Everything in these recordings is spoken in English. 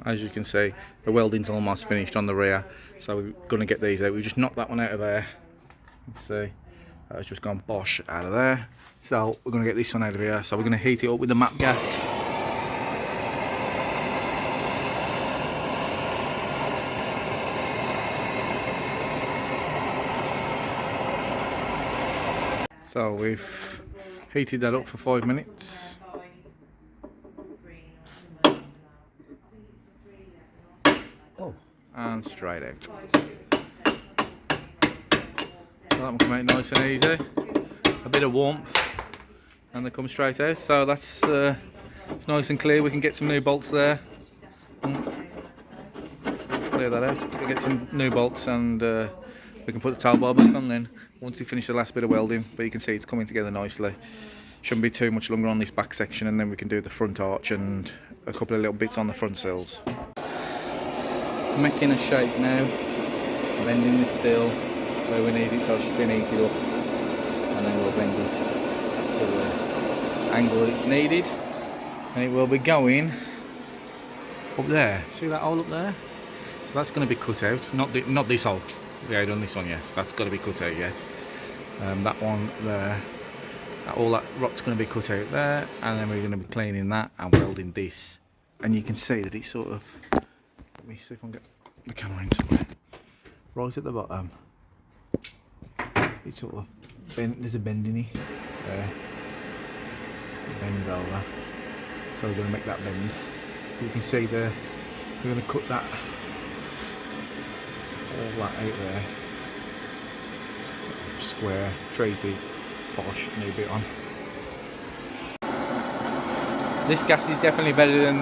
As you can see, the welding's almost finished on the rear, so we're going to get these out. We've just knocked that one out of there. Let's see, that has just gone bosh out of there. So we're going to get this one out of here. So we're going to heat it up with the map gas. So we've heated that up for 5 minutes. And straight out. So that one come out nice and easy. A bit of warmth, and they come straight out. So that's it's nice and clear. We can get some new bolts there. Let's clear that out. We get some new bolts, and we can put the tail bar back on then. Once we finish the last bit of welding, but you can see it's coming together nicely. Shouldn't be too much longer on this back section, and then we can do the front arch and a couple of little bits on the front sills. Making a shape now, bending the steel where we need it, so it's just been heated up, and then we'll bend it to the angle that it's needed, and it will be going up there. See that hole up there? So that's going to be cut out. Not this hole. We haven't done this one yet. That's got to be cut out yet. That one there. All that rock's going to be cut out there, and then we're going to be cleaning that and welding this. And you can see that it's sort of. Let me see if I can get the camera in somewhere. Right at the bottom, it's sort of bent. There's a bend in it there. It bends over, so we're going to make that bend. You can see there. We're going to cut that all that out there. Square, treaty, posh, new bit on. This gas is definitely better than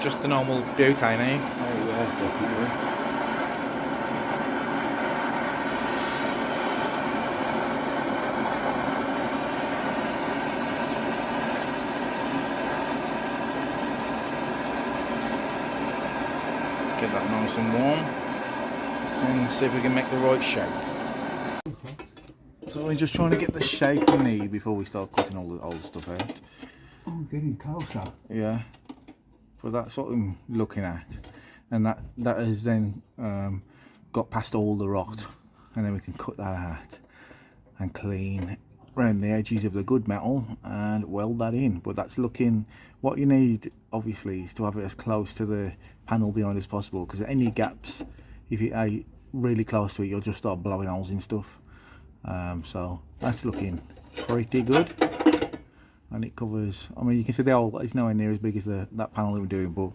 just the normal butane, eh? Oh yeah, definitely. Get that nice and warm, and see if we can make the right shape. So we're just trying to get the shape we need before we start cutting all the old stuff out. Oh, getting closer. Yeah, but that's what I'm looking at, and that has then got past all the rot, and then we can cut that out and clean around the edges of the good metal and weld that in. But that's looking, what you need obviously is to have it as close to the panel behind as possible, because any gaps, if you are really close to it, you'll just start blowing holes in stuff. So that's looking pretty good. And it covers, I mean, you can see the hole is nowhere near as big as that panel that we're doing, but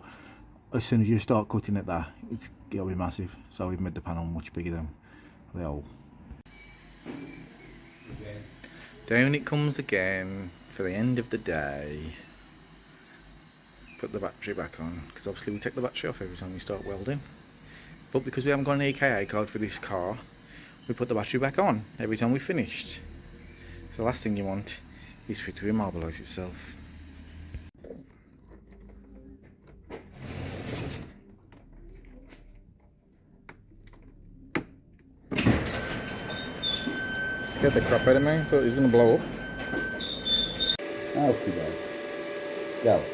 as soon as you start cutting at that, it'll be massive. So we've made the panel much bigger than the hole. Down it comes again for the end of the day. Put the battery back on, because obviously we take the battery off every time we start welding. But because we haven't got an EKA card for this car, we put the battery back on every time we've finished. So the last thing you want is for it to immobilise itself. Scared the crap out of me, thought it was going to blow up. Okay, then. Go.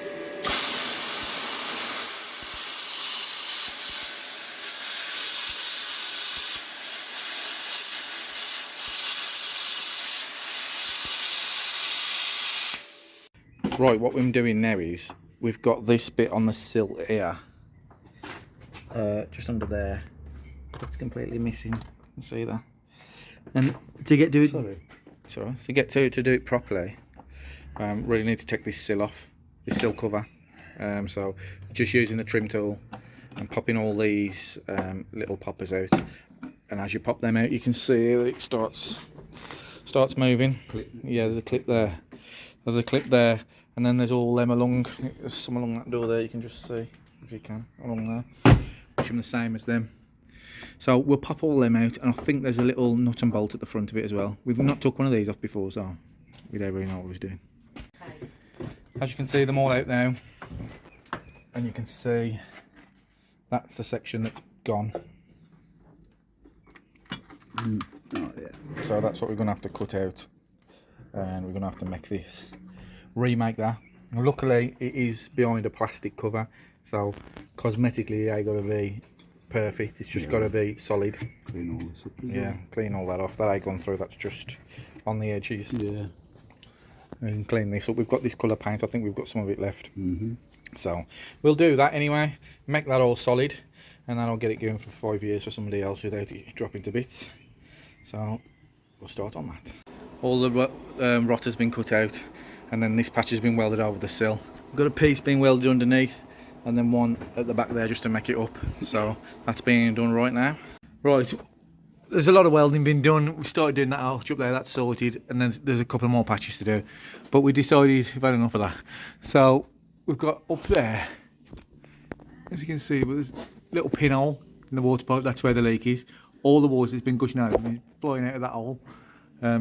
Right, what we're doing now is we've got this bit on the sill here, just under there. It's completely missing. You can see that. And to get to it, to do it properly, really need to take this sill off, this sill cover. So just using the trim tool and popping all these little poppers out. And as you pop them out, you can see that it starts moving. Yeah, there's a clip there. There's a clip there. And then there's all them along, there's some along that door there, you can just see, if you can, along there, which are the same as them. So we'll pop all them out, and I think there's a little nut and bolt at the front of it as well. We've not took one of these off before, so we don't really know what we was doing. As you can see them all out now, and you can see that's the section that's gone. Oh, yeah. So that's what we're going to have to cut out, and we're going to have to make this. Remake that Luckily it is behind a plastic cover, so cosmetically it ain't got to be perfect, it's just got to be solid. Clean all this up. Yeah, clean all that off, that ain't gone through, that's just on the edges. Yeah. And clean this up. We've got this colour paint, I think we've got some of it left. Mm-hmm. So we'll do that anyway, make that all solid, and then I'll get it going for 5 years for somebody else without it dropping to bits. So we'll start on that. All the rotter's been cut out, and then this patch has been welded over the sill. We've got a piece being welded underneath, and then one at the back there just to make it up. So that's being done right now. Right, there's a lot of welding being done. We started doing that arch up there, that's sorted, and then there's a couple more patches to do. But we decided we've had enough of that. So we've got up there, as you can see, there's a little pinhole in the water pipe, that's where the leak is. All the water's been gushing out and flying out of that hole.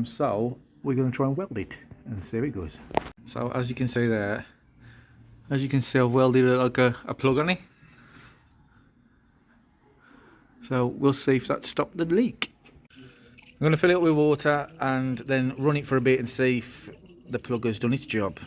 So we're going to try and weld it and see how it goes. So as you can see there, as you can see, I've welded it like a plug on it. So we'll see if that stopped the leak. I'm going to fill it up with water and then run it for a bit and see if the plug has done its job.